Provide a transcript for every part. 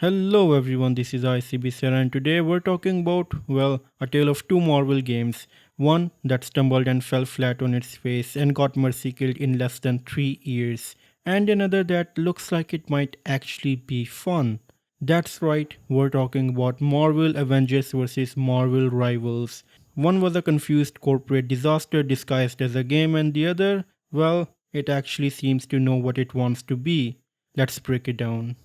Hello everyone, this is ICB Sarah and today we're talking about, a tale of two Marvel games. One that stumbled and fell flat on its face and got mercy killed in less than 3 years, and another that looks like it might actually be fun. That's right, we're talking about Marvel Avengers versus Marvel Rivals. One was a confused corporate disaster disguised as a game, and the other, it actually seems to know what it wants to be. Let's break it down.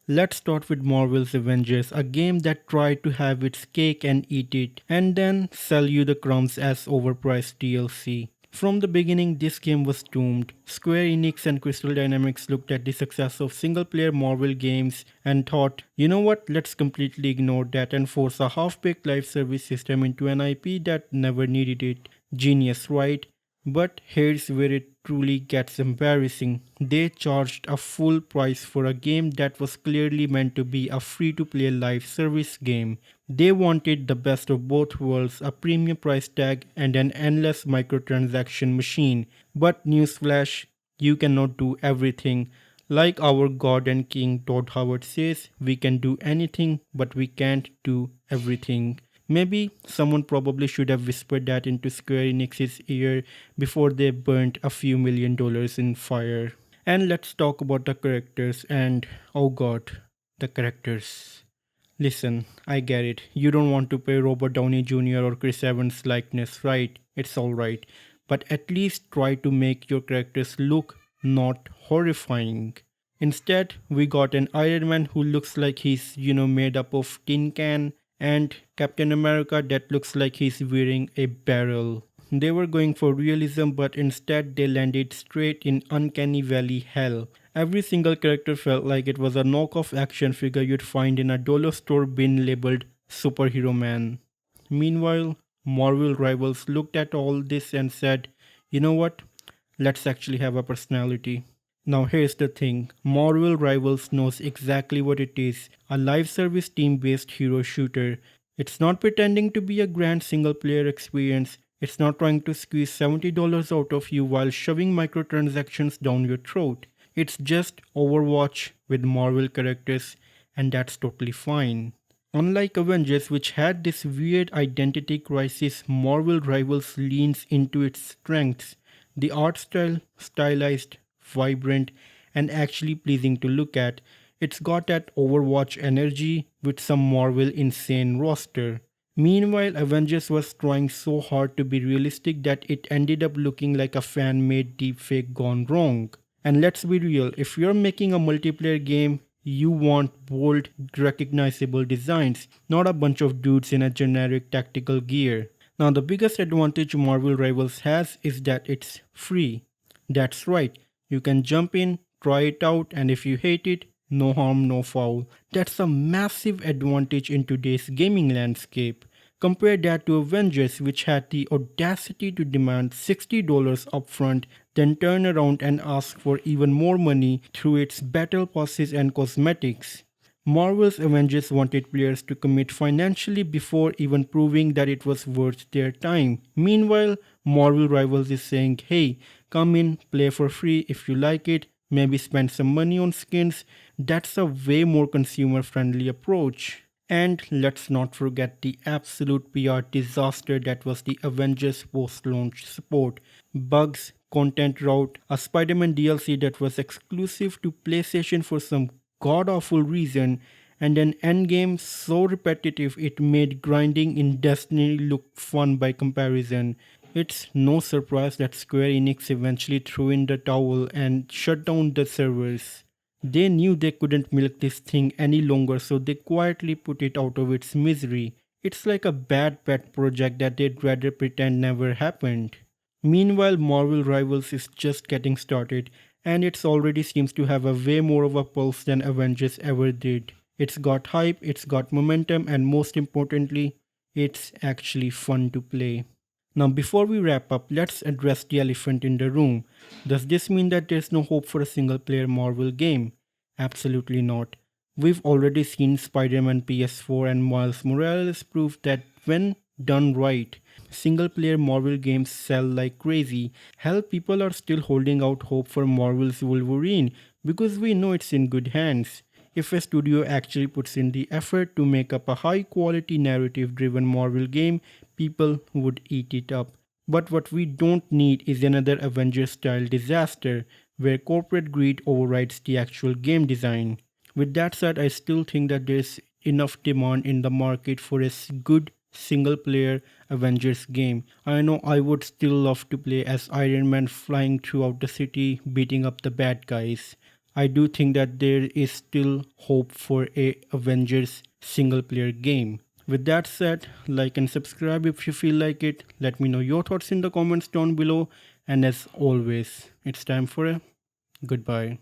Let's start with Marvel's Avengers, a game that tried to have its cake and eat it, and then sell you the crumbs as overpriced DLC. From the beginning, this game was doomed. Square Enix and Crystal Dynamics looked at the success of single player Marvel games and thought, you know what, let's completely ignore that and force a half baked live service system into an IP that never needed it. Genius, right? But here's where it truly gets embarrassing. They charged a full price for a game that was clearly meant to be a free to play live service game. They wanted the best of both worlds, a premium price tag and an endless microtransaction machine. But newsflash, you cannot do everything. Like our God and King Todd Howard says, we can do anything, but we can't do everything. Maybe someone probably should have whispered that into Square Enix's ear before they burnt a few $1 million in fire. And let's talk about the characters and oh god, the characters. Listen, I get it. You don't want to pay Robert Downey Jr. or Chris Evans' likeness, right? It's alright. But at least try to make your characters look not horrifying. Instead, we got an Iron Man who looks like he's made up of tin can and Captain America that looks like he's wearing a barrel. They were going for realism, but instead they landed straight in uncanny valley hell. Every single character felt like it was a knockoff action figure you'd find in a dollar store bin labeled Superhero Man. Meanwhile, Marvel rivals looked at all this and said, you know what? Let's actually have a personality. Now here's the thing, Marvel Rivals knows exactly what it is, a live service team based hero shooter. It's not pretending to be a grand single player experience, it's not trying to squeeze $70 out of you while shoving microtransactions down your throat. It's just Overwatch with Marvel characters, and that's totally fine. Unlike Avengers, which had this weird identity crisis, Marvel Rivals leans into its strengths. The art style, stylized, vibrant, and actually pleasing to look at. It's got that Overwatch energy with some Marvel insane roster. Meanwhile, Avengers was trying so hard to be realistic that it ended up looking like a fan made deepfake gone wrong. And let's be real, if you're making a multiplayer game, you want bold, recognizable designs, not a bunch of dudes in a generic tactical gear. Now, the biggest advantage Marvel Rivals has is that it's free. That's right, you can jump in, try it out, and if you hate it, no harm, no foul. That's a massive advantage in today's gaming landscape. Compare that to Avengers, which had the audacity to demand $60 upfront, then turn around and ask for even more money through its battle passes and cosmetics. Marvel's Avengers wanted players to commit financially before even proving that it was worth their time. Meanwhile, Marvel Rivals is saying, hey, come in, play for free if you like it, maybe spend some money on skins. That's a way more consumer friendly approach. And let's not forget the absolute PR disaster that was the Avengers post launch support. Bugs, content route, a Spider Man DLC that was exclusive to PlayStation for some god awful reason, and an endgame so repetitive it made grinding in Destiny look fun by comparison. It's no surprise that Square Enix eventually threw in the towel and shut down the servers. They knew they couldn't milk this thing any longer, so they quietly put it out of its misery. It's like a bad pet project that they'd rather pretend never happened. Meanwhile, Marvel Rivals is just getting started, and it already seems to have a way more of a pulse than Avengers ever did. It's got hype, it's got momentum, and most importantly, it's actually fun to play. Now, before we wrap up, let's address the elephant in the room. Does this mean that there's no hope for a single player Marvel game? Absolutely not. We've already seen Spider Man PS4 and Miles Morales prove that when done right, single player Marvel games sell like crazy. Hell, people are still holding out hope for Marvel's Wolverine because we know it's in good hands. If a studio actually puts in the effort to make up a high quality narrative driven Marvel game, people would eat it up. But what we don't need is another Avengers style disaster where corporate greed overrides the actual game design. With that said, I still think that there's enough demand in the market for a good single player Avengers game. I know I would still love to play as Iron Man flying throughout the city beating up the bad guys. I do think that there is still hope for a Avengers single player game. With that said, like and subscribe if you feel like it. Let me know your thoughts in the comments down below. And as always, it's time for a goodbye.